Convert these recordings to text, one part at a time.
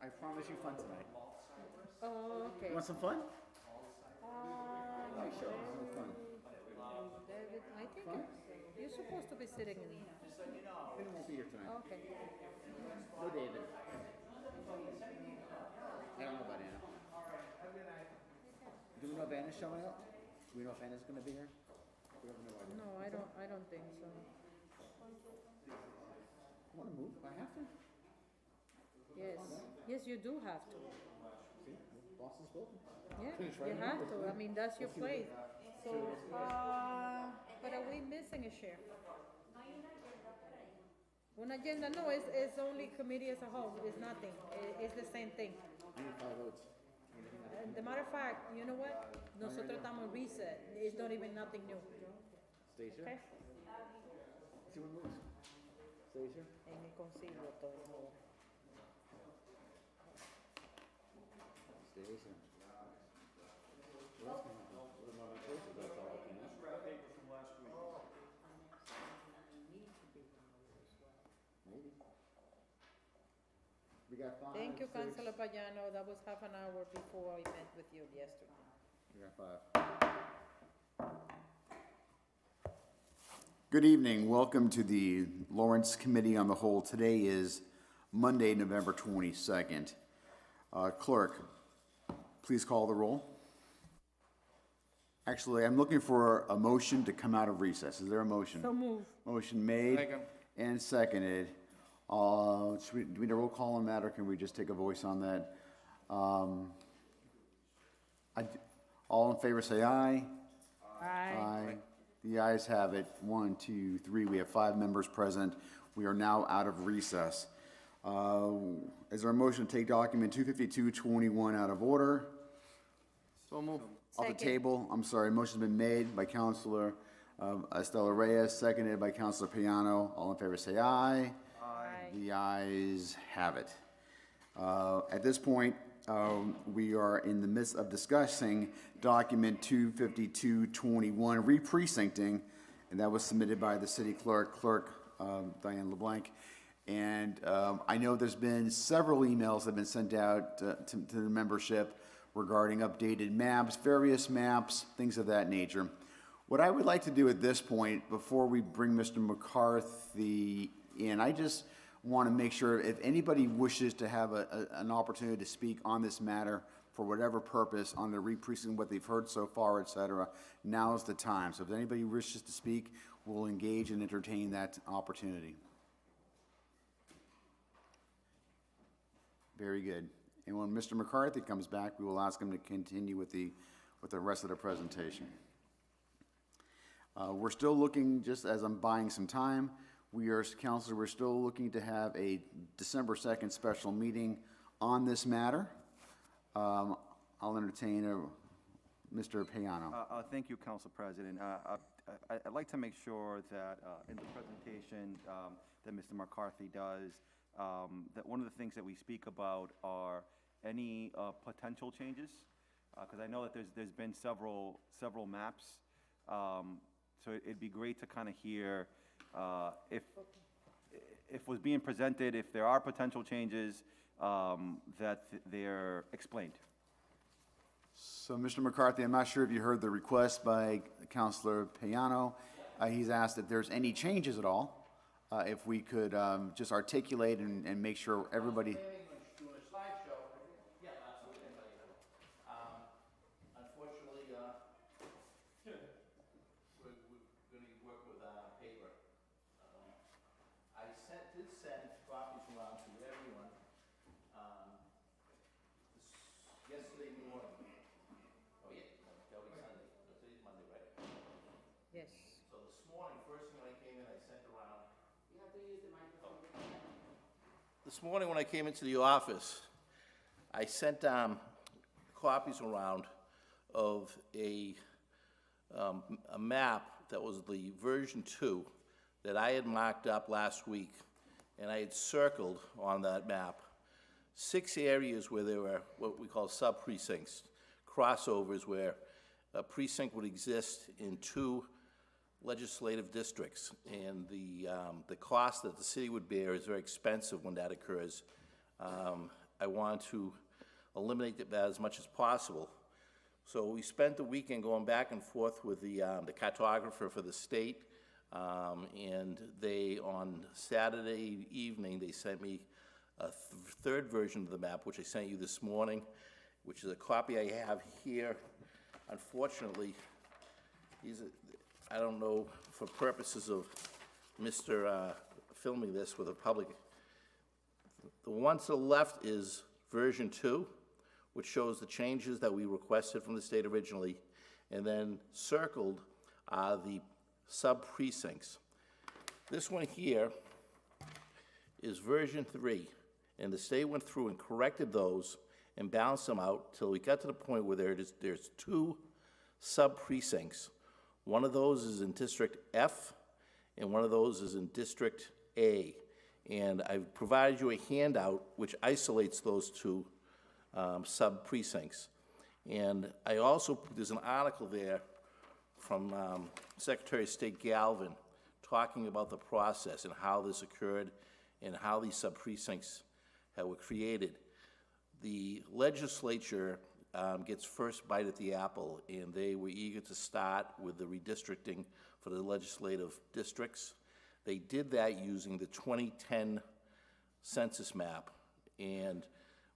I promise you fun tonight. Oh, okay. You want some fun? Uh, Sure. Some fun. David, I think you're supposed to be sitting in. David won't be here tonight. Okay. No David. I don't know about Anna. Do we know if Anna's showing up? Do we know if Anna's going to be here? We have no idea. No, I don't think so. I want to move if I have to. Yes. Yes, you do have to. See, boss is spoken. Yeah, Finish right you now. have to. I mean, that's your place. So, but are we missing a share? One agenda? No, it's only committee as a whole. It's nothing. It's the same thing. I need 5 votes. And the matter of fact, you know what? Nosotros estamos reset. It's not even nothing new. Stacia? Okay? See what moves. Stacia? En el concilio todo. Stacia. What else can happen? What about my choices? That's all I can ask. Maybe. We got 5. Thank you, 6. Councilor Payano. That was half an hour before I met with you yesterday. We got 5. Good evening. Welcome to the Lawrence Committee on the Whole. Today is Monday, November 22nd. Clerk, please call the roll. Actually, I'm looking for a motion to come out of recess. Is there a motion? So move. Motion made and seconded. Do we need a roll call on that, or can we just take a voice on that? All in favor say aye. Aye. The ayes have it. 1, 2, 3. We have 5 members present. We are now out of recess. Is there a motion to take document 252-21 out of order? So move. Off the Second. table. I'm sorry. Motion's been made by Councilor Estela Reyes, seconded by Councilor Piano. All in favor say aye. Aye. The ayes have it. At this point, we are in the midst of discussing document 252-21, re-precincting, and that was submitted by the city clerk, Diane LeBlanc. And I know there's been several emails that have been sent out to the membership regarding updated maps, various maps, things of that nature. What I would like to do at this point, before we bring Mr. McCarthy in, I just want to make sure if anybody wishes to have an opportunity to speak on this matter for whatever purpose, on the re-precincting, what they've heard so far, et cetera, now is the time. So if anybody wishes to speak, we'll engage and entertain that opportunity. Very good. And when Mr. McCarthy comes back, we will ask him to continue with the rest of the presentation. We're still looking, just as I'm buying some time, Councilor, we're still looking to have a December 2nd special meeting on this matter. I'll entertain Mr. Piano. Thank you, Council President. I'd like to make sure that in the presentation that Mr. McCarthy does, that one of the things that we speak about are any potential changes, because I know that there's been several maps. So it'd be great to kind of hear if was being presented, if there are potential changes, that they're explained. So, Mr. McCarthy, I'm not sure if you heard the request by Councilor Piano. He's asked if there's any changes at all. If we could just articulate and make sure everybody... Yes. So this morning, first thing when I came in, I sent around. You have to use the microphone. This morning when I came into the office, I sent copies around of a map that was the version 2 that I had marked up last week, and I had circled on that map 6 areas where there were what we call sub-precincts, crossovers where a precinct would exist in 2 legislative districts, and the cost that the city would bear is very expensive when that occurs. I want to eliminate that as much as possible. So we spent the weekend going back and forth with the cartographer for the state, and they, on Saturday evening, they sent me a third version of the map, which I sent you this morning, which is a copy I have here. Unfortunately, I don't know, for purposes of Mr. Filming this with the public, the one to the left is version 2, which shows the changes that we requested from the state originally, and then circled are the sub-precincts. This one here is version 3, and the state went through and corrected those and balanced them out till we got to the point where there's 2 sub-precincts. One of those is in District F, and one of those is in District A. And I've provided you a handout which isolates those 2 sub-precincts. And I also, there's an article there from Secretary of State Galvin talking about the process and how this occurred and how these sub-precincts were created. The legislature gets first bite at the apple, and they were eager to start with the redistricting for the legislative districts. They did that using the 2010 census map, and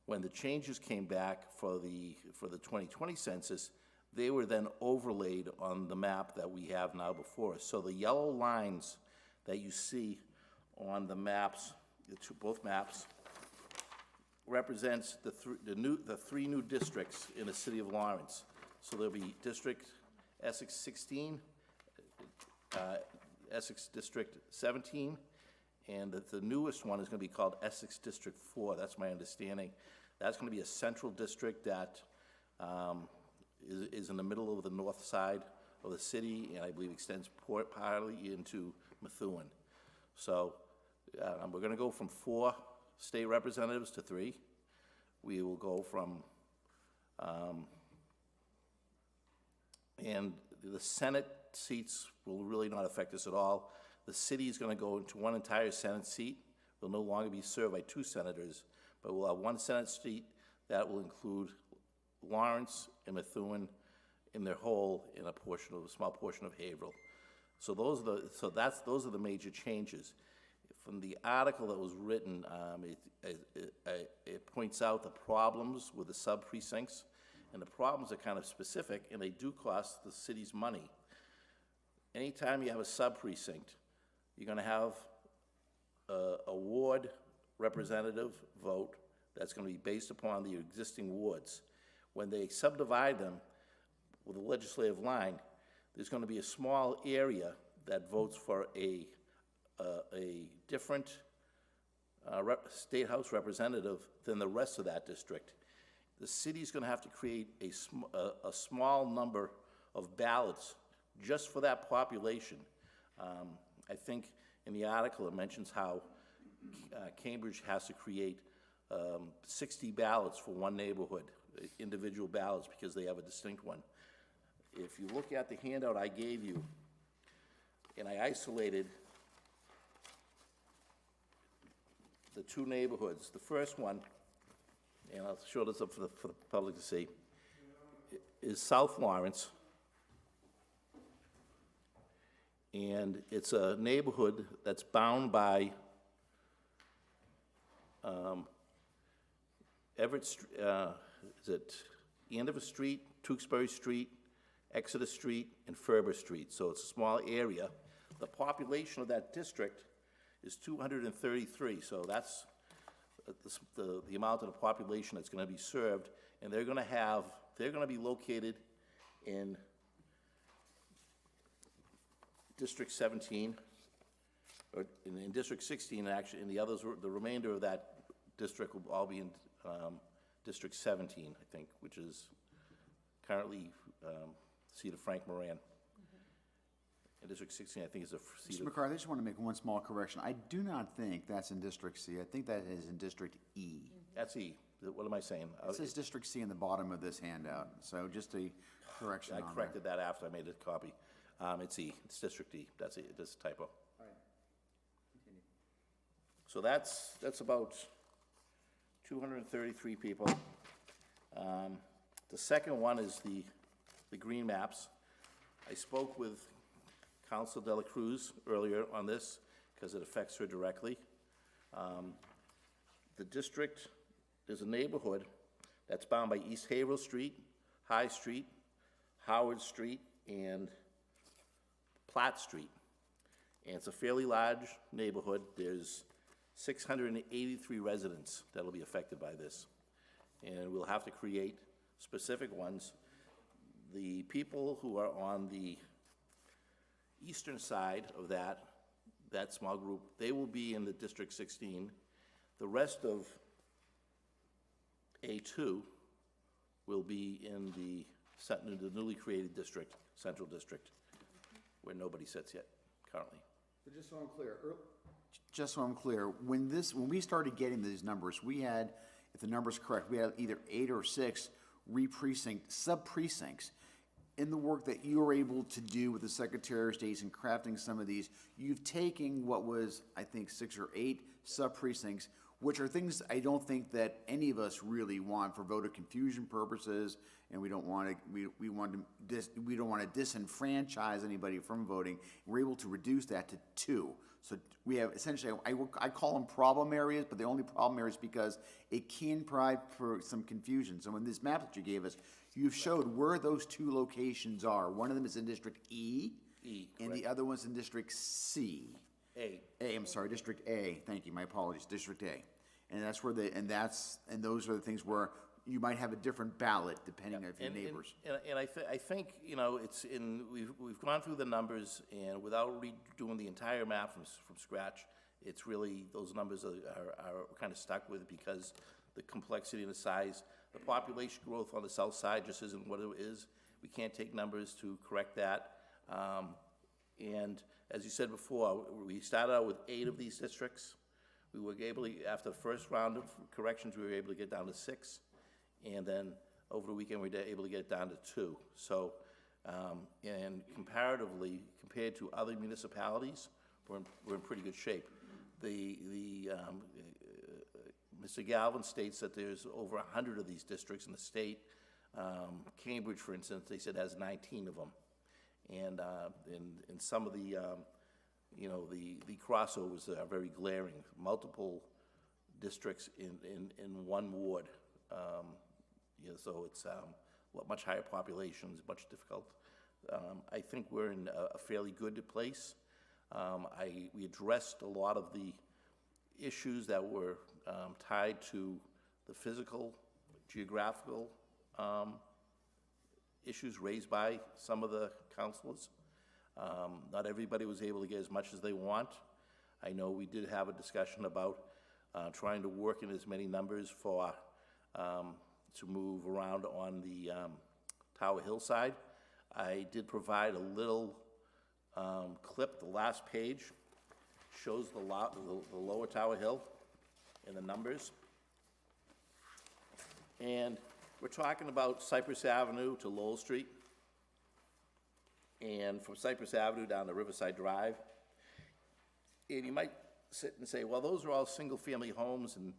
when the changes came back for the 2020 census, they were then overlaid on the map that we have now before us. So the yellow lines that you see on the maps, both maps, represents the 3 new districts in the city of Lawrence. So there'll be District Essex 16, Essex District 17, and the newest one is going to be called Essex District 4. That's my understanding. That's going to be a central district that is in the middle of the north side of the city, and I believe extends partly into Methuen. So we're going to go from 4 state representatives to 3. We will go from, and the Senate seats will really not affect us at all. The city is going to go into 1 entire Senate seat. Will no longer be served by 2 senators, but we'll have 1 Senate seat that will include Lawrence and Methuen in their whole, in a small portion of Haverhill. So those are the major changes. From the article that was written, it points out the problems with the sub-precincts, and the problems are kind of specific, and they do cost the city's money. Anytime you have a sub-precinct, you're going to have a ward representative vote that's going to be based upon the existing wards. When they subdivide them with a legislative line, there's going to be a small area that votes for a different state house representative than the rest of that district. The city's going to have to create a small number of ballots just for that population. I think in the article it mentions how Cambridge has to create 60 ballots for one neighborhood, individual ballots, because they have a distinct one. If you look at the handout I gave you, and I isolated the 2 neighborhoods. The first one, and I'll show this up for the public to see, is South Lawrence. And it's a neighborhood that's bound by Andover Street, Tewksbury Street, Exeter Street, and Ferber Street. So it's a small area. The population of that district is 233, so that's the amount of the population that's going to be served, and they're going to be located in District 17, or in District 16, actually, and the remainder of that district will all be in District 17, I think, which is currently seat of Frank Moran. And District 16, I think, is a seat Mr. of... McCarthy, I just want to make one small correction. I do not think that's in District C. I think that is in District E. That's E. What am I saying? It says District C in the bottom of this handout, so just a correction I on there. corrected that after I made a copy. It's E. It's District E. That's it. That's a typo. So that's about 233 people. The second one is the green maps. I spoke with Council Dela Cruz earlier on this, because it affects her directly. The district, there's a neighborhood that's bound by East Haverhill Street, High Street, Howard Street, and Platt Street. And it's a fairly large neighborhood. There's 683 residents that'll be affected by this. And we'll have to create specific ones. The people who are on the eastern side of that small group, they will be in the District 16. The rest of A2 will be in the newly created district, Central District, where nobody sits yet currently. But just so I'm clear, when we started getting these numbers, we had, if the number's correct, we had either 8 or 6 sub-precincts. In the work that you were able to do with the Secretary of State in crafting some of these, you've taken what was, I think, 6 or 8 sub-precincts, which are things I don't think that any of us really want for voter confusion purposes, and we don't want to disenfranchise anybody from voting. We're able to reduce that to 2. So we have essentially, I call them problem areas, but they're only problem areas because it can provide for some confusion. So in this map that you gave us, you've showed where those 2 locations are. One of them is in District E, and the other one's in District C. I'm sorry, District A. Thank you. My apologies. District A, and that's where and those are the things where you might have a different ballot depending on your neighbors. And I think, you know, we've gone through the numbers, and without redoing the entire map from scratch, it's really, those numbers are kind of stuck with because the complexity and the size. The population growth on the south side just isn't what it is. We can't take numbers to correct that. And as you said before, we started out with 8 of these districts. We were able to, after the first round of corrections, we were able to get down to 6. And then over the weekend, we were able to get it down to 2. So, and comparatively, compared to other municipalities, we're in pretty good shape. Mr. Galvin states that there's over 100 of these districts in the state. Cambridge, for instance, they said has 19 of them. And in some of the, the crossovers are very glaring. Multiple districts in one ward. So it's much higher populations, much difficult. I think we're in a fairly good place. We addressed a lot of the issues that were tied to the physical, geographical issues raised by some of the councilors. Not everybody was able to get as much as they want. I know we did have a discussion about trying to work in as many numbers for to move around on the Tower Hill side. I did provide a little clip. The last page shows the lower Tower Hill and the numbers. And we're talking about Cypress Avenue to Lowell Street, and from Cypress Avenue down to Riverside Drive. And you might sit and say, well, those are all single-family homes, and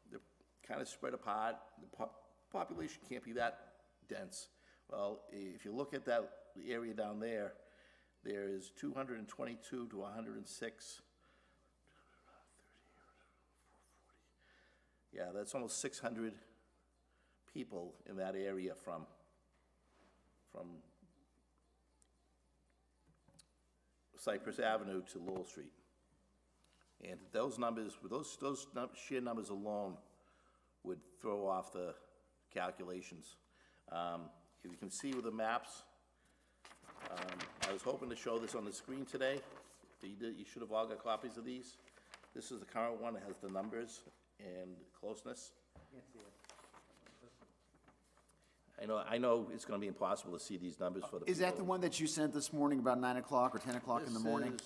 they're kind of spread apart. The population can't be that dense. Well, if you look at the area down there, there is 222 to 106. Yeah, that's almost 600 people in that area from Cypress Avenue to Lowell Street. And those numbers, those sheer numbers alone would throw off the calculations. If you can see with the maps, I was hoping to show this on the screen today. You should have all got copies of these. This is the current one. It has the numbers and closeness. I know it's going to be impossible to see these numbers for the people. Is that the one that you sent this morning about 9 o'clock or 10 o'clock in the morning?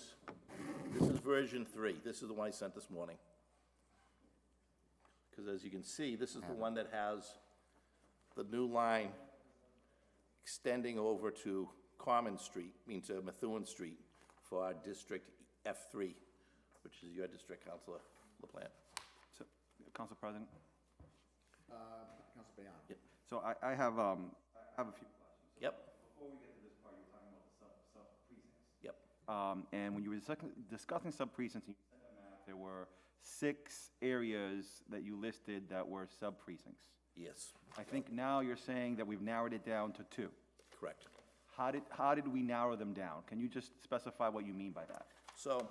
This is version 3. This is the one I sent this morning. Because as you can see, this is the one that has the new line extending over to Common Street, to Methuen Street for our District F3, which is your district, Councilor LaPlante. So, Council President, Council Bayano. So I have a few questions. Yep, Before we get to this part, you're talking about the sub-precincts. yep, And when you were discussing sub-precincts, and you sent a map, there were 6 areas that you listed that were sub-precincts. yes, I think now you're saying that we've narrowed it down to 2. correct. How did we narrow them down? Can you just specify what you mean by that? So,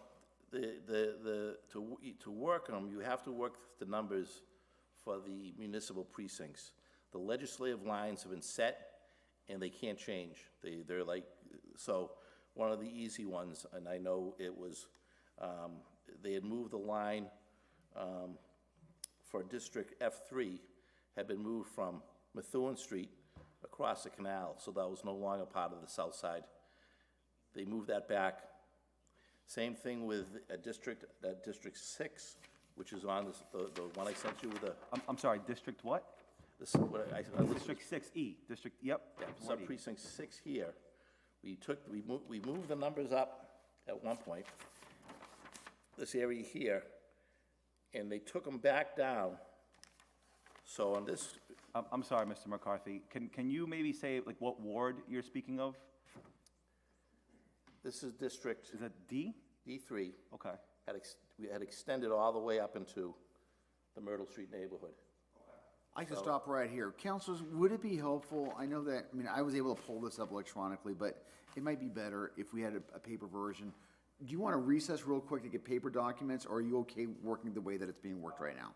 to work them, you have to work the numbers for the municipal precincts. The legislative lines have been set, and they can't change. They're like, so, one of the easy ones, and I know it was, they had moved the line, for District F3, had been moved from Methuen Street across the canal, so that was no longer part of the south side. They moved that back. Same thing with District 6, which is on this, the one I sent you with the, I'm sorry, District what? District 6E, District, yep. Sub-precinct 6 here. We moved the numbers up at one point, this area here, and they took them back down. So on this, I'm sorry, Mr. McCarthy. Can you maybe say, like, what ward you're speaking of? this is District Is that D? D3, Okay. we had extended all the way up into the Myrtle Street neighborhood. I can stop right here. Councilors, would it be helpful, I know that, I mean, I was able to pull this up electronically, but it might be better if we had a paper version. Do you want to recess real quick to get paper documents, or are you okay working the way that it's being worked right now?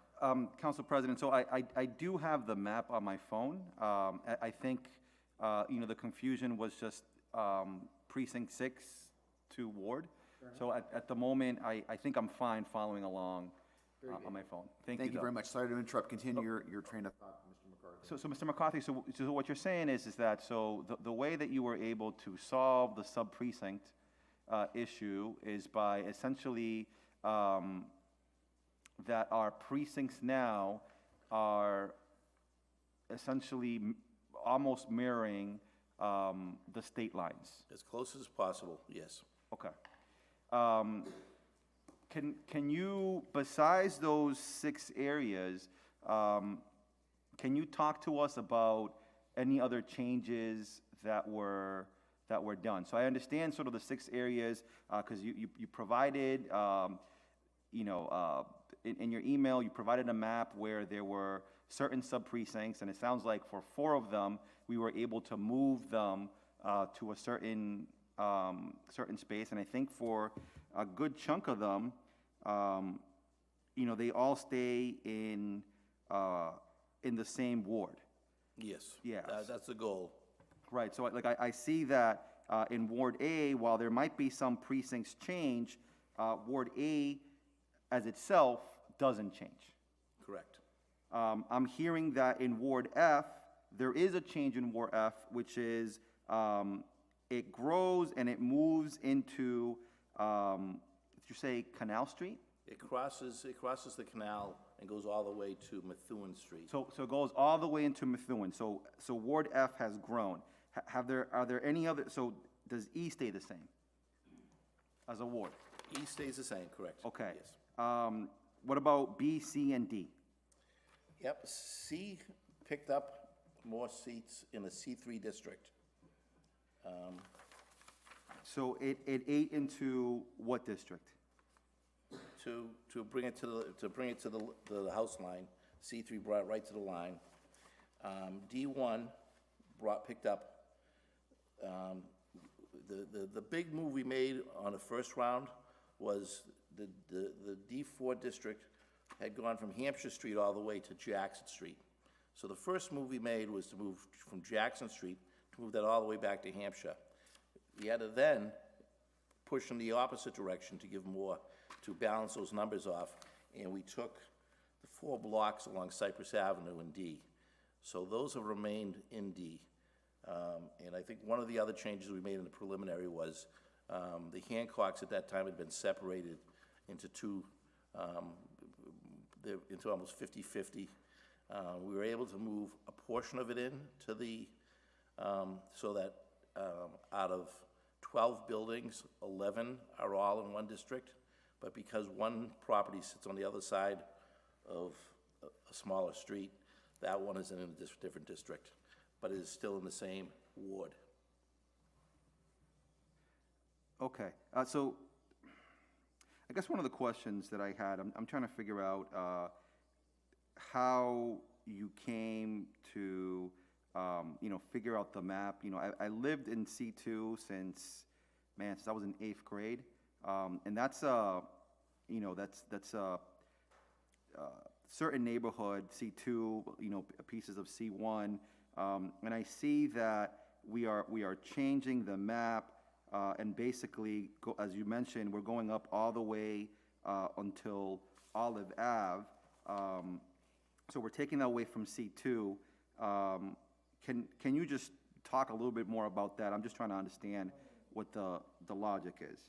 Council President, so I do have the map on my phone. I think, the confusion was just precinct 6 to ward. So at the moment, I think I'm fine following along on my phone. Thank you, Thank you though. very much. Sorry to interrupt. Continue your train of thought, Mr. McCarthy. So Mr. McCarthy, so what you're saying is that, so the way that you were able to solve the sub-precinct issue is by essentially that our precincts now are essentially almost mirroring the state lines. As close as possible, yes. Okay. Can you, besides those 6 areas, can you talk to us about any other changes that were done? So I understand sort of the 6 areas, because you provided, in your email, you provided a map where there were certain sub-precincts, and it sounds like for 4 of them, we were able to move them to a certain space, and I think for a good chunk of them, they all stay in the same ward. Yes. Yes. That's the goal. Right, so I see that in Ward A, while there might be some precincts change, Ward A as itself doesn't change. Correct. I'm hearing that in Ward F, there is a change in Ward F, which is it grows and it moves into, did you say Canal Street? It crosses the canal and goes all the way to Methuen Street. So it goes all the way into Methuen. So Ward F has grown. Are there any other? So does E stay the same as a ward? E stays the same, correct? Okay. Yes. What about B, C, and D? Yep, C picked up more seats in the C3 district. So it ate into what district? To bring it to the house line, C3 brought it right to the line. D1 picked up, the big move we made on the first round was the D4 district had gone from Hampshire Street all the way to Jackson Street. So the first move we made was to move from Jackson Street, to move that all the way back to Hampshire. We had to then push in the opposite direction to give more, to balance those numbers off, and we took the 4 blocks along Cypress Avenue in D. So those have remained in D. And I think one of the other changes we made in the preliminary was the Hancocks at that time had been separated into into almost 50-50. We were able to move a portion of it in to the, so that out of 12 buildings, 11 are all in one district, but because one property sits on the other side of a smaller street, That one is in a different district, but it is still in the same ward. Okay, so I guess one of the questions that I had, I'm trying to figure out how you came to, figure out the map. I lived in C2 since I was in 8th grade. And that's that's a certain neighborhood, C2, pieces of C1. And I see that we are changing the map, and basically, as you mentioned, we're going up all the way until Olive Ave. So we're taking that away from C2. Can you just talk a little bit more about that? I'm just trying to understand what the logic is.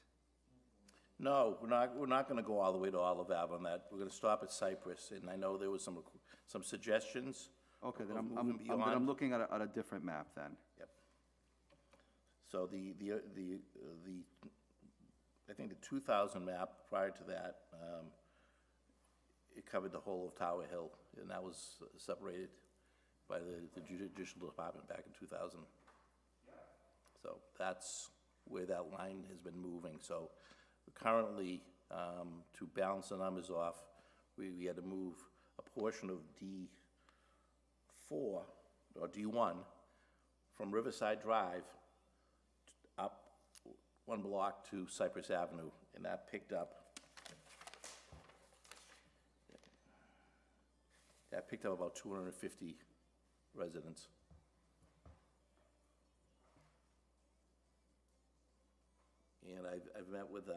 No, we're not gonna go all the way to Olive Ave on that. We're gonna stop at Cypress, and I know there was some suggestions. Okay, then of I'm moving beyond. looking at a different map then. Yep. So I think the 2000 map prior to that, it covered the whole of Tower Hill, and that was separated by the judicial department back in 2000. So that's where that line has been moving. So currently, to balance the numbers off, we had to move a portion of D4, or D1, from Riverside Drive up one block to Cypress Avenue, and that picked up about 250 residents. And I've met with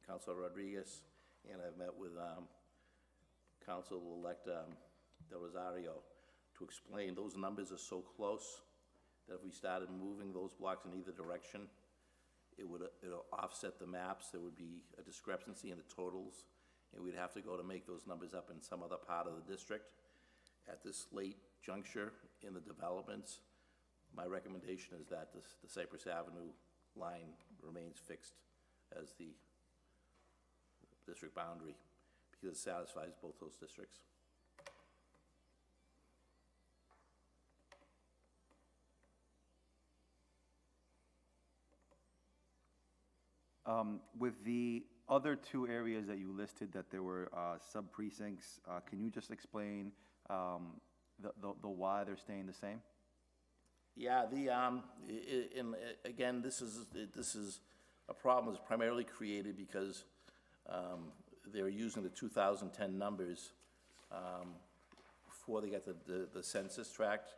Councilor Rodriguez, and I've met with Council-elect Del Rosario to explain those numbers are so close that if we started moving those blocks in either direction, it'll offset the maps. There would be a discrepancy in the totals, and we'd have to go to make those numbers up in some other part of the district. At this late juncture in the developments, my recommendation is that the Cypress Avenue line remains fixed as the district boundary, because it satisfies both those districts. With the other two areas that you listed that there were sub-precincts, can you just explain the why they're staying the same? Yeah, again, this is a problem that's primarily created because they were using the 2010 numbers before they got the census tract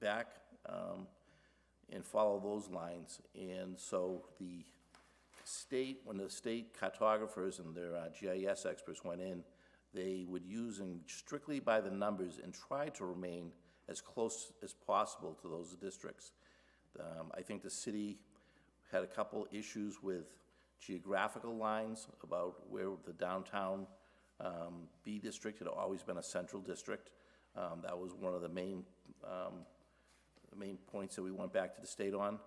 back, and follow those lines. And so the state, when the state cartographers and their GIS experts went in, they would use them strictly by the numbers and try to remain as close as possible to those districts. I think the city had a couple issues with geographical lines about where the downtown B district had always been a central district. That was one of the main points that we went back to the state on,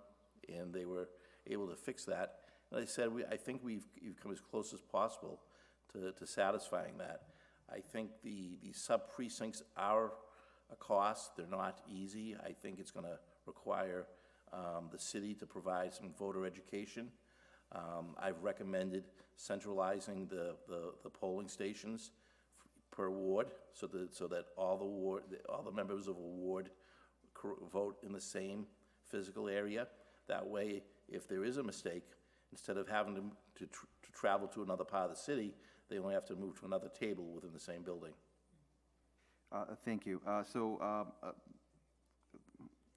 and they were able to fix that. And I said, I think we've come as close as possible to satisfying that. I think the sub-precincts are a cost. They're not easy. I think it's gonna require the city to provide some voter education. I've recommended centralizing the polling stations per ward, so that all the members of a ward vote in the same physical area. That way, if there is a mistake, instead of having to travel to another part of the city, they only have to move to another table within the same building. Thank you.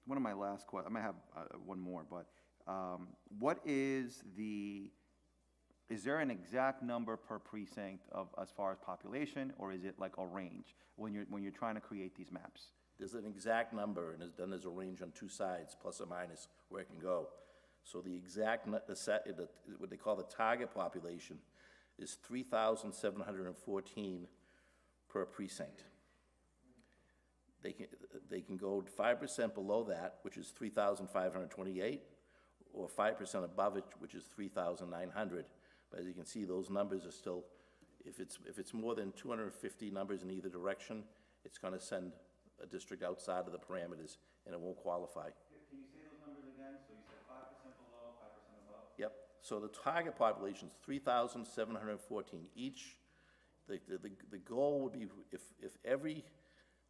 One of my last questions, I might have one more, but is there an exact number per precinct as far as population, or is it like a range when you're trying to create these maps? There's an exact number, and then there's a range on two sides, plus or minus, where it can go. So the exact, what they call the target population, is 3,714 per precinct. They can go 5% below that, which is 3,528, or 5% above it, which is 3,900. But as you can see, those numbers are still if it's more than 250 numbers in either direction, it's gonna send a district outside of the parameters, and it won't qualify. Can you say those numbers again? So you said 5% below, 5% above? Yep, so the target population is 3,714 each. The goal would be if every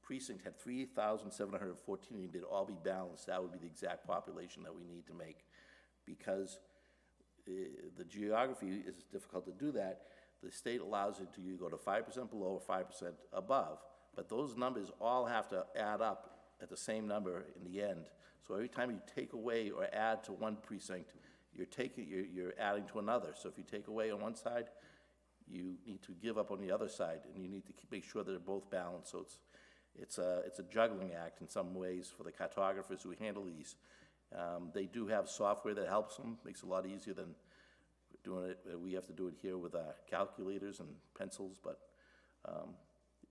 precinct had 3,714, and they'd all be balanced, that would be the exact population that we need to make. Because the geography is difficult to do that, the state allows it to you go to 5% below or 5% above, but those numbers all have to add up at the same number in the end. So every time you take away or add to one precinct, you're adding to another. So if you take away on one side, you need to give up on the other side, and you need to make sure that they're both balanced. So it's a juggling act in some ways for the cartographers who handle these. They do have software that helps them, makes it a lot easier than doing it. We have to do it here with calculators and pencils, but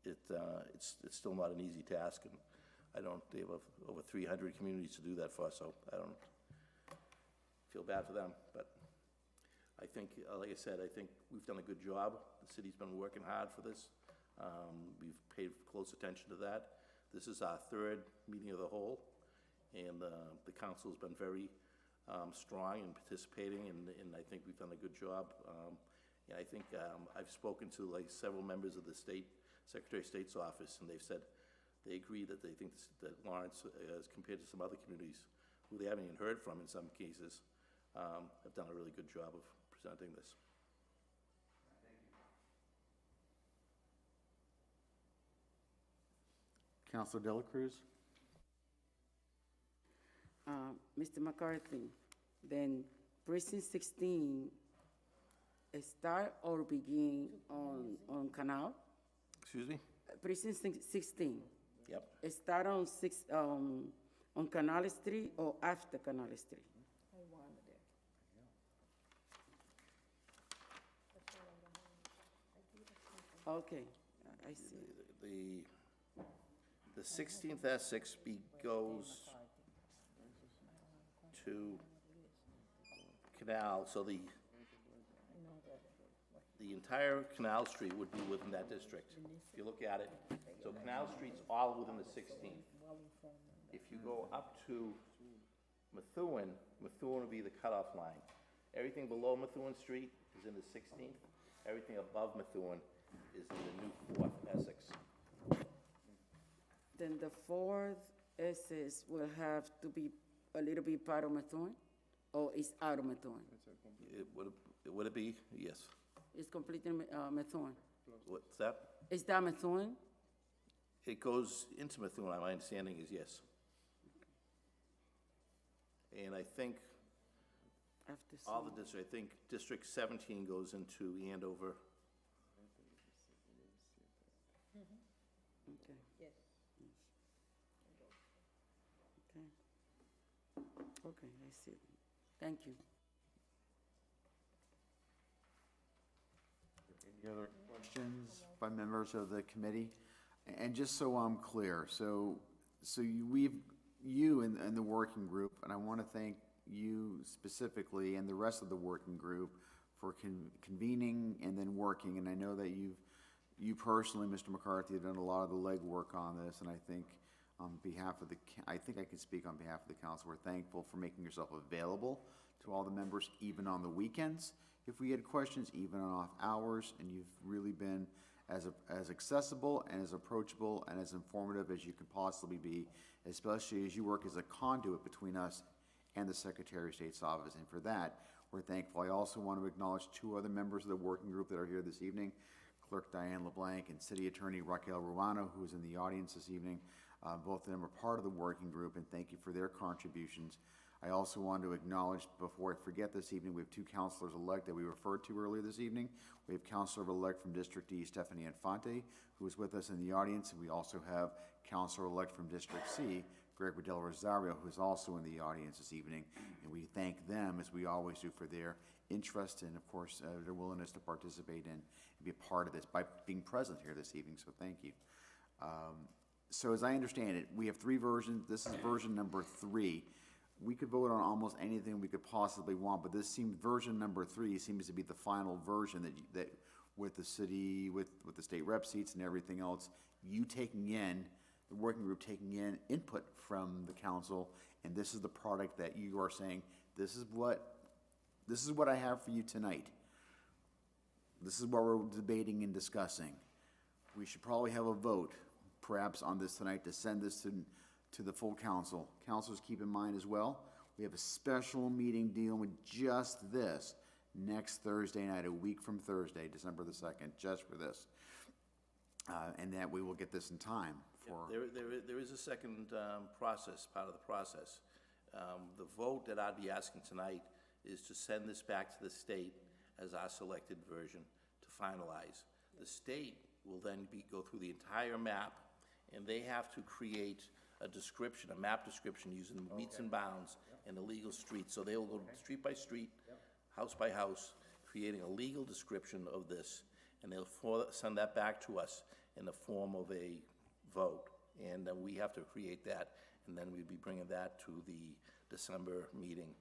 it's still not an easy task, and they have over 300 communities to do that for, so I don't feel bad for them, but I think, like I said, I think we've done a good job. The city's been working hard for this. We've paid close attention to that. This is our third meeting of the whole, and the council's been very strong in participating, and I think we've done a good job. And I think I've spoken to several members of the Secretary of State's office, and they've said they agree that they think that Lawrence, as compared to some other communities who they haven't even heard from in some cases, have done a really good job of presenting this. Councilor Dela Cruz? Mr. McCarthy, then precinct 16 start or begin on Canal? Excuse me? Precinct 16 Yep. start on Canal Street or after Canal Street? Okay, I see. The 16th S6 goes to Canal, so the entire Canal Street would be within that district. If you look at it, so Canal Street's all within the 16th. If you go up to Methuen, Methuen would be the cutoff line. Everything below Methuen Street is in the 16th. Everything above Methuen is in the new 4th Essex. Then the fourth SS will have to be a little bit part of Methuen, or is out of Methuen? Would it be? Yes. It's completely Methuen. What's that? Is that Methuen? It goes into Methuen, my understanding is yes. And I think After all the some- districts, I think District 17 goes into Andover. Okay. Yes. Okay. Okay, I see. Thank you. Any other questions by members of the committee? And just so I'm clear, so you and the working group, and I want to thank you specifically and the rest of the working group for convening and then working, and I know that you personally, Mr. McCarthy, have done a lot of the legwork on this, and I think on behalf of I think I can speak on behalf of the council. We're thankful for making yourself available to all the members, even on the weekends. If we had questions, even on off hours, and you've really been as accessible and as approachable and as informative as you can possibly be, especially as you work as a conduit between us and the Secretary of State's office. And for that, we're thankful. I also want to acknowledge two other members of the working group that are here this evening, Clerk Diane LeBlanc and City Attorney Raquel Ruano, who is in the audience this evening. Both of them are part of the working group, and thank you for their contributions. I also want to acknowledge, before I forget this evening, we have two councilors-elect that we referred to earlier this evening. We have Councilor-elect from District E, Stephanie Infante, who is with us in the audience, and we also have Councilor-elect from District C, Gregory Del Rosario, who is also in the audience this evening. And we thank them, as we always do, for their interest and, of course, their willingness to participate in and be a part of this by being present here this evening, so thank you. So as I understand it, we have three versions. This is version number 3. We could vote on almost anything we could possibly want, but version number 3 seems to be the final version that with the city, with the state rep seats and everything else, you taking in, the working group taking in input from the council, and this is the product that you are saying, this is what I have for you tonight. This is what we're debating and discussing. We should probably have a vote, perhaps on this tonight, to send this to the full council. Councilors, keep in mind as well, we have a special meeting dealing with just this next Thursday night, a week from Thursday, December the 2nd, just for this. And that we will get this in time for. There is a second process, part of the process. The vote that I'd be asking tonight is to send this back to the state as our selected version to finalize. The state will then go through the entire map, and they have to create a description, a map description using meets and bounds and the legal streets. So they will go street by street, house by house, creating a legal description of this, and they'll send that back to us in the form of a vote. And then we have to create that, and then we'd be bringing that to the December meeting.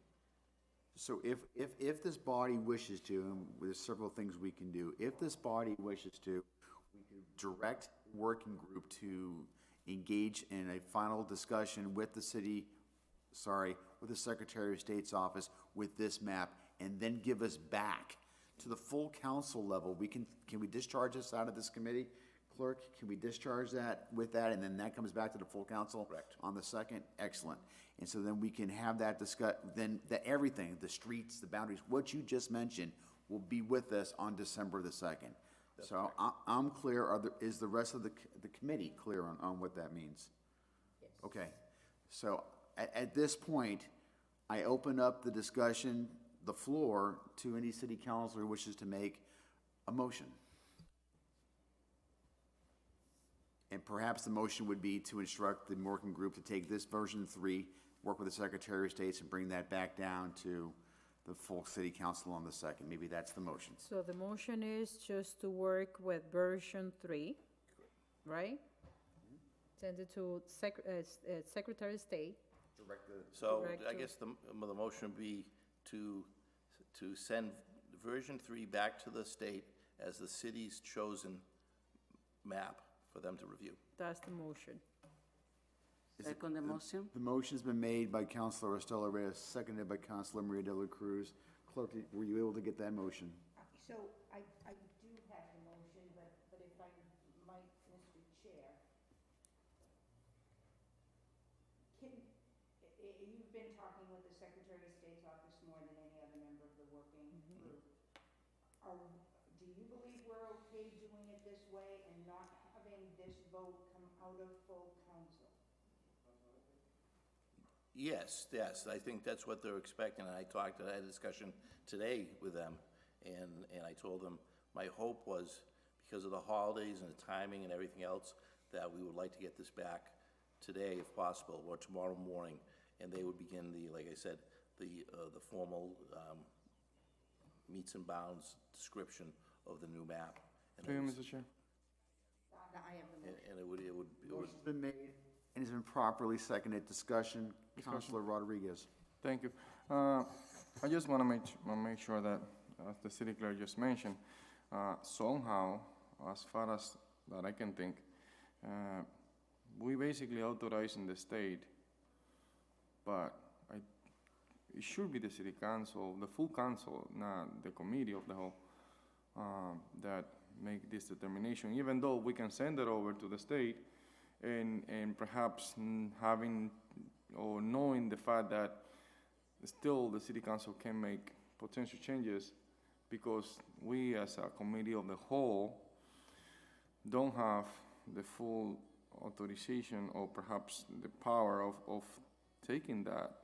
So if this body wishes to, and there's several things we can do, if this body wishes to, we can direct working group to engage in a final discussion with the city, with the Secretary of State's office with this map, and then give us back to the full council level. Can we discharge this out of this committee? Clerk, can we discharge that with that, and then that comes back to the full council? Correct. On the 2nd? Excellent. And so then we can have that then that everything, the streets, the boundaries, what you just mentioned, will be with us on December the 2nd. So I'm clear. Is the rest of the committee clear on what that means? Yes. Okay. So at this point, I open up the discussion, the floor, to any city councilor who wishes to make a motion. And perhaps the motion would be to instruct the working group to take this version 3, work with the Secretary of State, and bring that back down to the full city council on the 2nd. Maybe that's the motion. So the motion is just to work with version 3, right? Send it to Secretary of State. So Direct I to- guess the motion would be to send version 3 back to the state as the city's chosen map for them to review. That's the motion. Second the motion? The motion's been made by Councilor Estela Reyes, seconded by Councilor Maria de la Cruz. Clerk, were you able to get that motion? So I do have the motion, but if I might, Mr. Chair, you've been talking with the Secretary of State's office more than any other member of the working group. Do you believe we're okay doing it this way and not having this vote come out of full council? Yes, I think that's what they're expecting, and I had a discussion today with them, and I told them my hope was, because of the holidays and the timing and everything else, that we would like to get this back today if possible, or tomorrow morning, and they would begin like I said, the formal meets and bounds description of the new map. And Through you, it was- Mr. Chair. I have the motion. and it would. Motion's been made and has been properly seconded. Discussion, Councilor Rodriguez. Thank you. I just want to make sure that, as the city clerk just mentioned, somehow, as far as that I can think, we basically authorizing the state, but it should be the city council, the full council, not the committee of the whole, that make this determination, even though we can send it over to the state and perhaps having or knowing the fact that still the city council can make potential changes, because we as a committee of the whole don't have the full authorization or perhaps the power of taking that.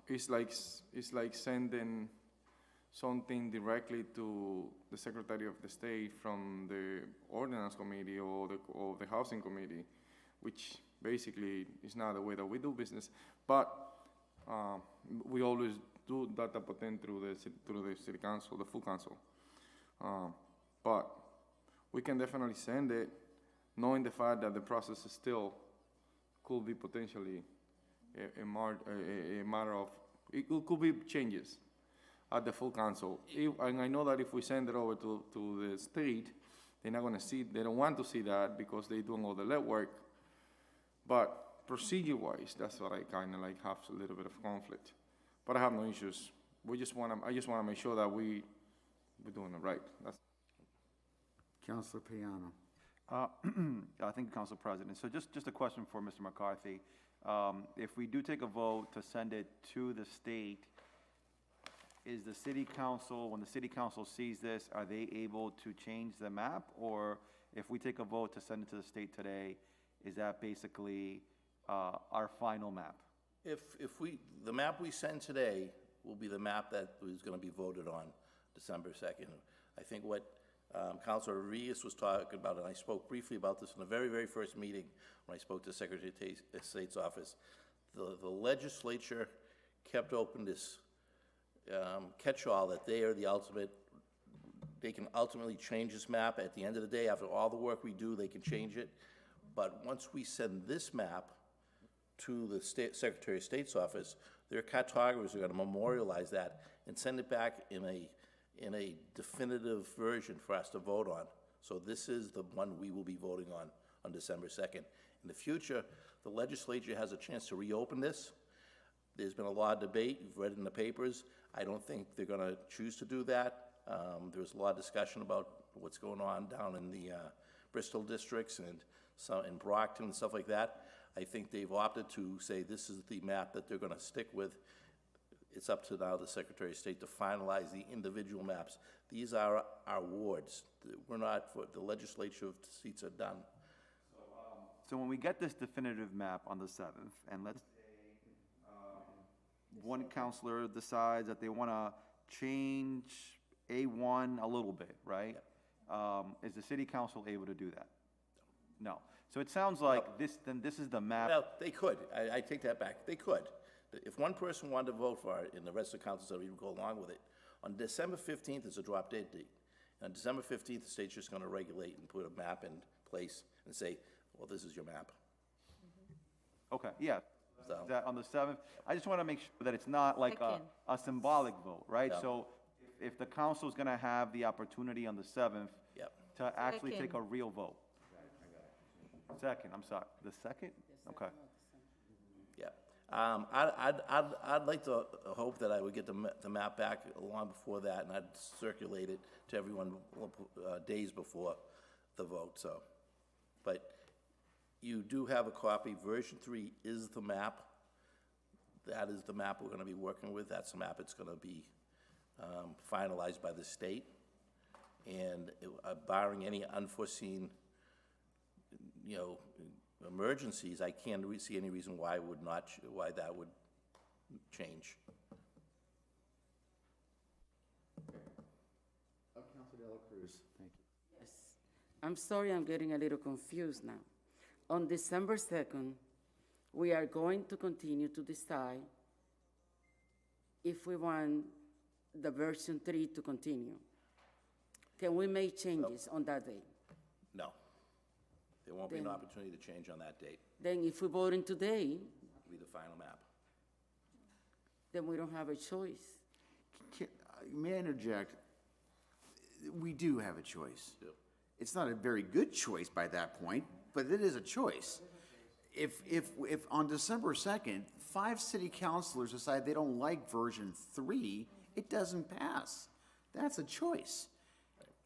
It's like sending something directly to the Secretary of the State from the Ordinance Committee or the Housing Committee, which basically is not the way that we do business. But we always do that through the City Council, the full council. But we can definitely send it, knowing the fact that the process is still could be potentially a matter of, it could be changes. at the full council. And I know that if we send it over to the state, they're not gonna see, they don't want to see that because they're doing all the legwork. But procedure-wise, that's what I kinda like have a little bit of conflict. But I have no issues. I just wanna make sure that we're doing it right. That's Councilor Piano. Thank you, Council President. So just a question for Mr. McCarthy. If we do take a vote to send it to the state, is the city council, when the city council sees this, are they able to change the map? Or if we take a vote to send it to the state today, is that basically our final map? The map we send today will be the map that is gonna be voted on December 2nd. I think what Councilor Rodriguez was talking about, and I spoke briefly about this in the very, very first meeting when I spoke to the Secretary of State's office, the legislature kept open this catch-all that they are the ultimate, they can ultimately change this map. At the end of the day, after all the work we do, they can change it. But once we send this map to the Secretary of State's office, their cartographers are gonna memorialize that and send it back in a definitive version for us to vote on. So this is the one we will be voting on December 2nd. In the future, the legislature has a chance to reopen this. There's been a lot of debate, you've read in the papers. I don't think they're gonna choose to do that. There's a lot of discussion about what's going on down in the Bristol districts and some in Brockton and stuff like that. I think they've opted to say this is the map that they're gonna stick with. It's up to now the Secretary of State to finalize the individual maps. These are our wards. We're not, for the legislature seats are done. So when we get this definitive map on the 7th, and let's say one counselor decides that they want to change A1 a little bit, right? Is the city council able to do that? No. So it sounds like this is the map. Well, they could. I take that back. They could. If one person wanted to vote for it, and the rest of the council said we'd go along with it, on December 15th is a drop dead date. On December 15th, the state's just gonna regulate and put a map in place and say, well, this is your map. Okay, yeah. So- That on the 7th, I just want to make sure that it's not like a symbolic vote, right? Yeah. So if the council's going to have the opportunity on the 7th Yep. to actually take a real vote. Second, I'm sorry, the 2nd? Okay. Yeah. I'd like to hope that I would get the map back long before that, and I'd circulate it to everyone days before the vote, so. But you do have a copy. Version 3 is the map. That is the map we're gonna be working with. That's the map it's gonna be finalized by the state. And barring any unforeseen, emergencies, I can't see any reason why why that would change. Councilor Dela Cruz, thank you. Yes. I'm sorry, I'm getting a little confused now. On December 2nd, we are going to continue to decide if we want the version 3 to continue. Can we make changes on that day? No. There won't be an opportunity to change on that date. Then if we vote in today, It'll be the final map. then we don't have a choice. May I interject? We do have a choice. Do. It's not a very good choice by that point, but it is a choice. If on December 2nd, 5 city councilors decide they don't like version 3, it doesn't pass. That's a choice.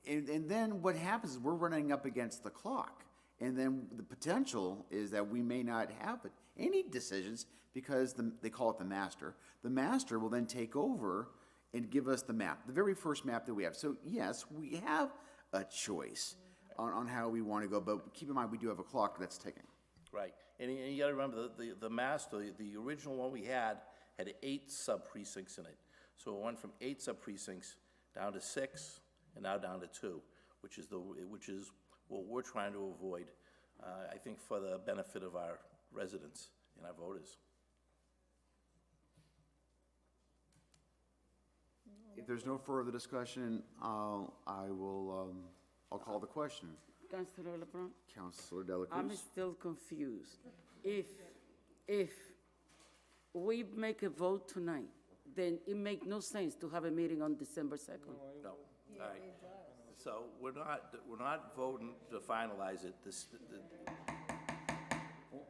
And then what happens is we're running up against the clock. And then the potential is that we may not have any decisions because they call it the master. The master will then take over and give us the map, the very first map that we have. So yes, we have a choice on how we want to go, but keep in mind, we do have a clock that's ticking. Right, and you gotta remember, the master, the original one we had 8 sub-precincts in it. So it went from 8 sub-precincts down to 6, and now down to 2, which is what we're trying to avoid, I think for the benefit of our residents and our voters. If there's no further discussion, I'll call the question. Councilor LeBron? Councilor Dela I'm Cruz? still confused. If we make a vote tonight then it make no sense to have a meeting on December 2nd. No, all right. So we're not voting to finalize it.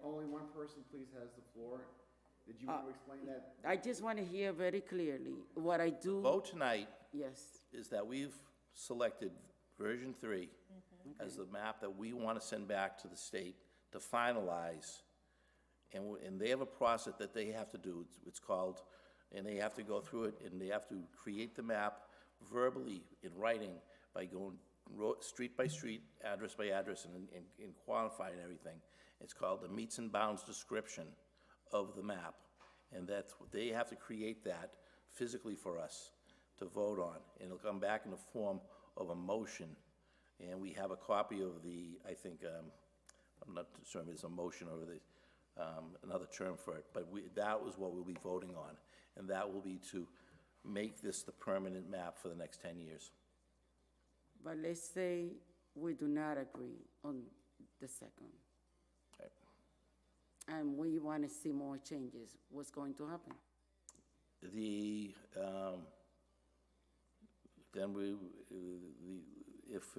Only one person, please, has the floor. Did you want to explain that? I just want to hear very clearly what I do. Vote tonight Yes, is that we've selected version 3 as the map that we want to send back to the state to finalize. And they have a process that they have to do. It's called, and they have to go through it, and they have to create the map verbally in writing by going street by street, address by address, and quantifying everything. It's called the meets and bounds description of the map. And that's, they have to create that physically for us to vote on. And it'll come back in the form of a motion. And we have a copy of the, I think, I'm not sure if it's a motion or the, another term for it, but that was what we'll be voting on. And that will be to make this the permanent map for the next 10 years. but let's say we do not agree on the 2nd, Okay. and we want to see more changes. What's going to happen? Then if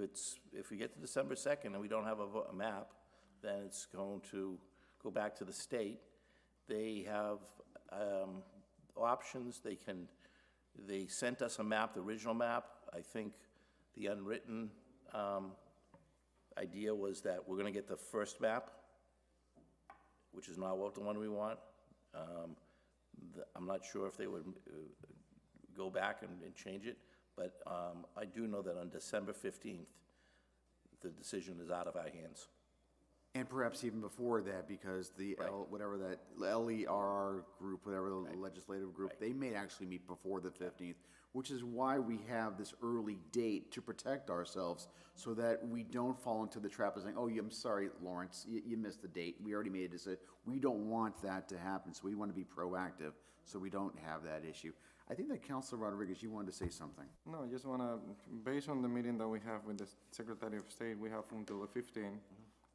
we get to December 2nd and we don't have a map, then it's going to go back to the state. They have options. They sent us a map, the original map. I think the unwritten idea was that we're gonna get the first map, which is not the one we want. I'm not sure if they would go back and change it, but I do know that on December 15th, the decision is out of our hands. And perhaps even before that, because the whatever that LERR group, whatever the legislative group, they may actually meet before the 15th, which is why we have this early date to protect ourselves so that we don't fall into the trap of saying, oh, I'm sorry, Lawrence, you missed the date. We already made a decision. We don't want that to happen, so we want to be proactive so we don't have that issue. I think that Councilor Rodriguez, you wanted to say something. No, I just want to, based on the meeting that we have with the Secretary of State, we have until the 15th.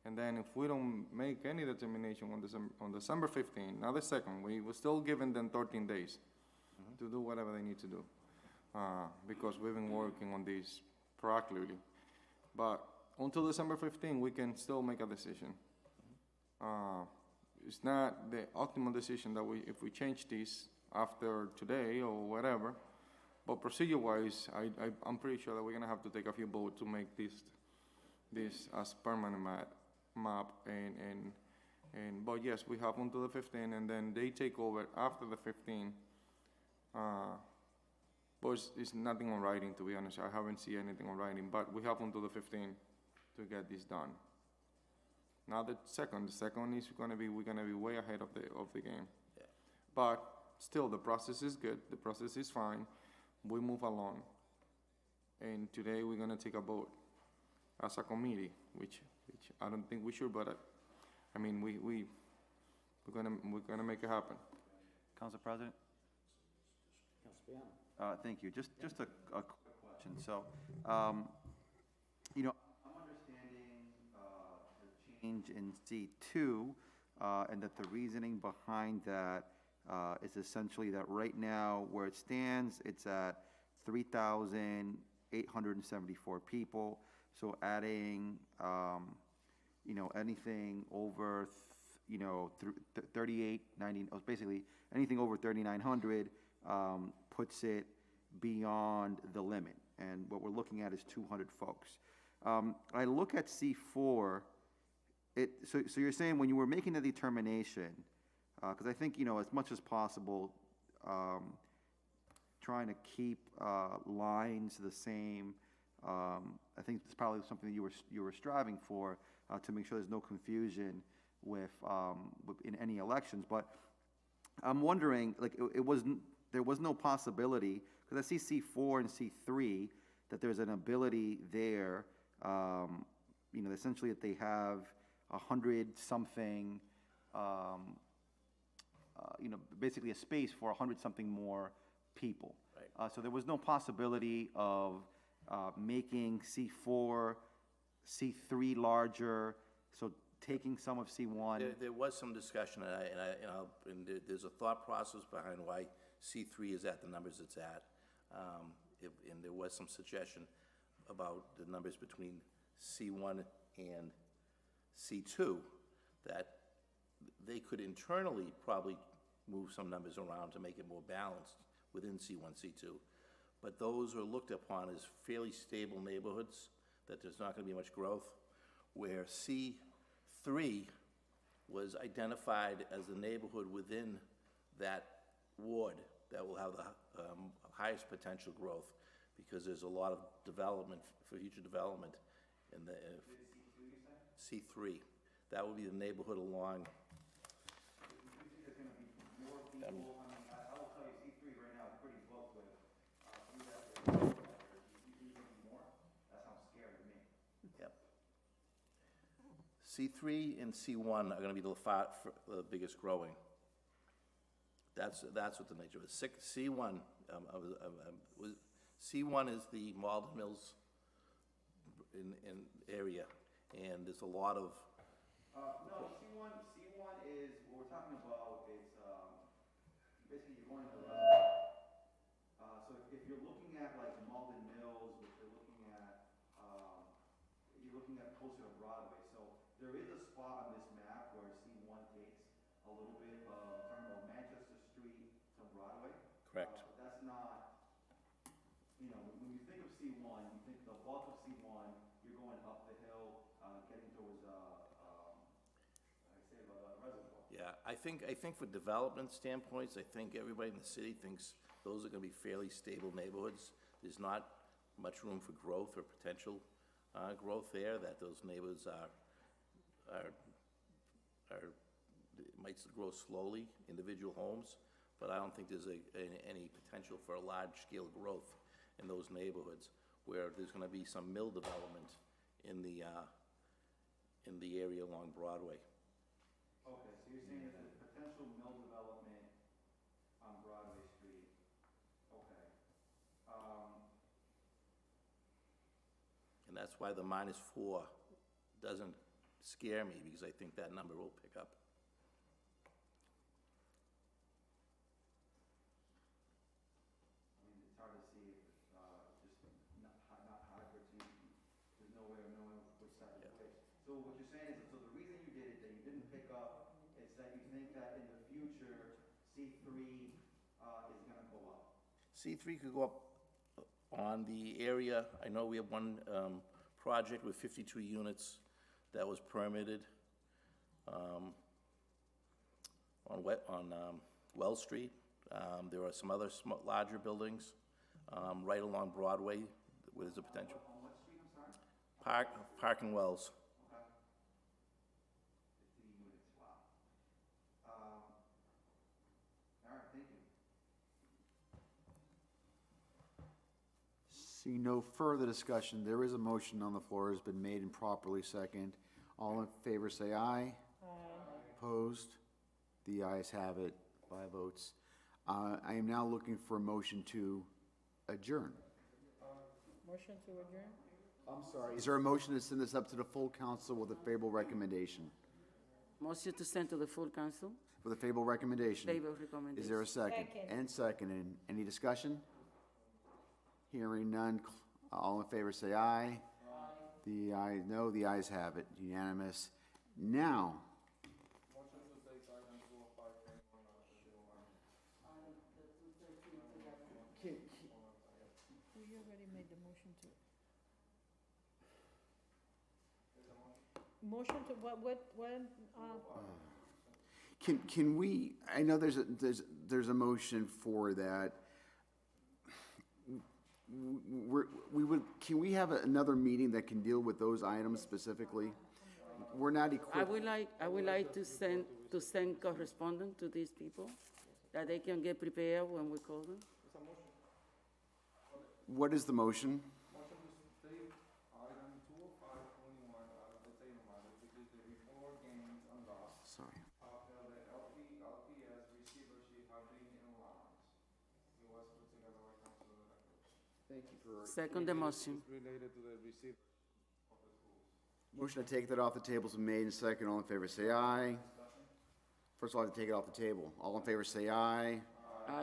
And then if we don't make any determination on December 15th, not the 2nd, we will still giving them 13 days to do whatever they need to do. Because we've been working on this proactively. But until December 15th, we can still make a decision. It's not the optimal decision that if we change this after today or whatever, but procedure-wise, I'm pretty sure that we're gonna have to take a few votes to make this as permanent map, but yes, we have until the 15th, and then they take over after the 15th. But it's nothing on writing, to be honest. I haven't seen anything on writing, but we have until the 15th to get this done. Now the second is we're gonna be way ahead of the game. Yeah. But still, the process is good. The process is fine. We move along, and today we're gonna take a vote as a committee, which I don't think we should, but I mean, we're gonna make it happen. Council President? Thank you. Just a quick question. So, you know, I'm understanding the change in C2, and that the reasoning behind that is essentially that right now, where it stands, it's at 3,874 people. So adding, you know, anything over, 3890, basically anything over 3,900 puts it beyond the limit. And what we're looking at is 200 folks. I look at C4. So you're saying when you were making the determination, because I think, you know, as much as possible, trying to keep lines the same. I think it's probably something that you were striving for, to make sure there's no confusion with in any elections. But I'm wondering, like, there was no possibility, because I see C4 and C3 that there's an ability there, you know, essentially that they have 100-something, you know, basically a space for 100-something more people. Right. So there was no possibility of making C4, C3 larger, so taking some of C1. There was some discussion, and there's a thought process behind why C3 is at the numbers it's at. And there was some suggestion about the numbers between C1 and C2, that they could internally probably move some numbers around to make it more balanced within C1, C2. But those are looked upon as fairly stable neighborhoods, that there's not gonna be much growth, where C3 was identified as the neighborhood within that ward that will have the highest potential growth, because there's a lot of development, for future development in the. C3, that would be the neighborhood along. There's gonna be more people, I mean, I will tell you, C3 right now is pretty booked with, you have to, you think more? That sounds scary to me. Yep. C3 and C1 are gonna be the biggest growing. That's what the nature is. C1, C1 is the Malden Mills in area, and there's a lot of. No, C1 is, what we're talking about, it's, basically you're going to the reservoir. So if you're looking at like Malden Mills, if you're looking at closer to Broadway, so there is a spot on this map where C1 takes a little bit of, talking about Manchester Street to Broadway. Correct. But that's not, you know, when you think of C1, you think the bulk of C1, you're going up the hill, getting towards, reservoir. Yeah, I think for development standpoints, I think everybody in the city thinks those are gonna be fairly stable neighborhoods. There's not much room for growth or potential growth there, that those neighborhoods might grow slowly, individual homes, but I don't think there's any potential for a large-scale growth in those neighborhoods, where there's gonna be some mill development in the area along Broadway. Okay, so you're saying that there's potential mill development on Broadway Street, okay. And that's why the -4 doesn't scare me, because I think that number will pick up. I mean, it's hard to see if, just not hybrid, there's no way of knowing which side is which. So what you're saying is, so the reason you did it, that you didn't pick up, is that you think that in the future, C3 is gonna go up? C3 could go up on the area. I know we have one project with 52 units that was permitted on Wells Street. There are some other larger buildings right along Broadway where there's a potential. On what street, I'm sorry? Park and Wells. Okay. 50 units, wow. All right, thank you. See no further discussion. There is a motion on the floor, has been made and properly seconded. All in favor say aye. Opposed? The ayes have it, 5 votes. I am now looking for a motion to adjourn. Motion to adjourn? I'm sorry. Is there a motion to send this up to the full council with a favorable recommendation? Motion to send to the full council, With a favorable recommendation? favor recommendation. Is there a second? Second. And seconded. Any discussion? Hearing none. All in favor say aye. The ayes, no, the ayes have it. Unanimous. Now, Motion to take item 205, We already made the motion to. Motion to, can we, I know there's a motion for that. Can we have another meeting that can deal with those items specifically? We're not I equipped. would like to send correspondence to these people, that they can get prepared when we call them. What is the motion? Motion to take item 20521 out of the table matter, which is the report gains and loss Sorry. after the LPS receivership have been enlarged. It was put together by Councilor Electric. Thank you for. Second the motion. Related to the receiver of the schools. Motion to take that off the table has been made and second. All in favor say aye. First of all, I have to take it off the table. All in favor say aye.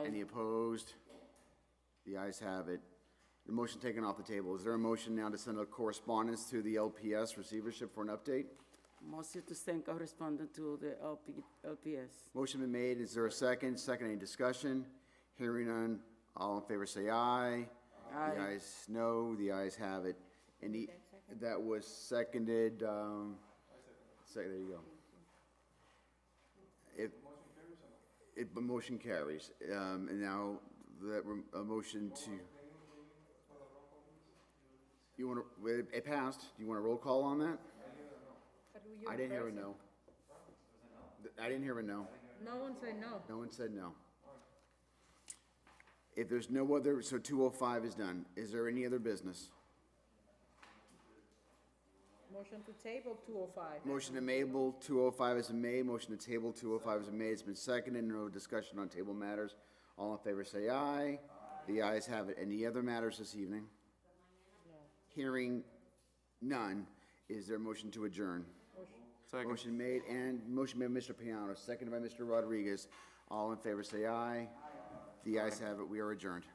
Any opposed? The ayes have it. The motion taken off the table. Is there a motion now to send a correspondence to the LPS receivership for an update? Motion to send correspondent to the LPS. Motion been made. Is there a second? Second, any discussion? Hearing none. All in favor say aye. Aye. The ayes, no. The ayes have it. And that was seconded, there you go. The motion carries. And now, a motion to, you want to, it passed. Do you want a roll call on that? But you're I didn't hear a present. no. I didn't hear a no. No one said no. No one said no. If there's no other, so 205 is done. Is there any other business? Motion to table 205. Motion to table 205 is made. Motion to table 205 is made. It's been seconded. No discussion on table matters. All in favor say aye. The ayes have it. Any other matters this evening? Hearing none. Is there a motion to adjourn? Second. Motion made by Mr. Piano, seconded by Mr. Rodriguez. All in favor say aye. The ayes have it. We are adjourned.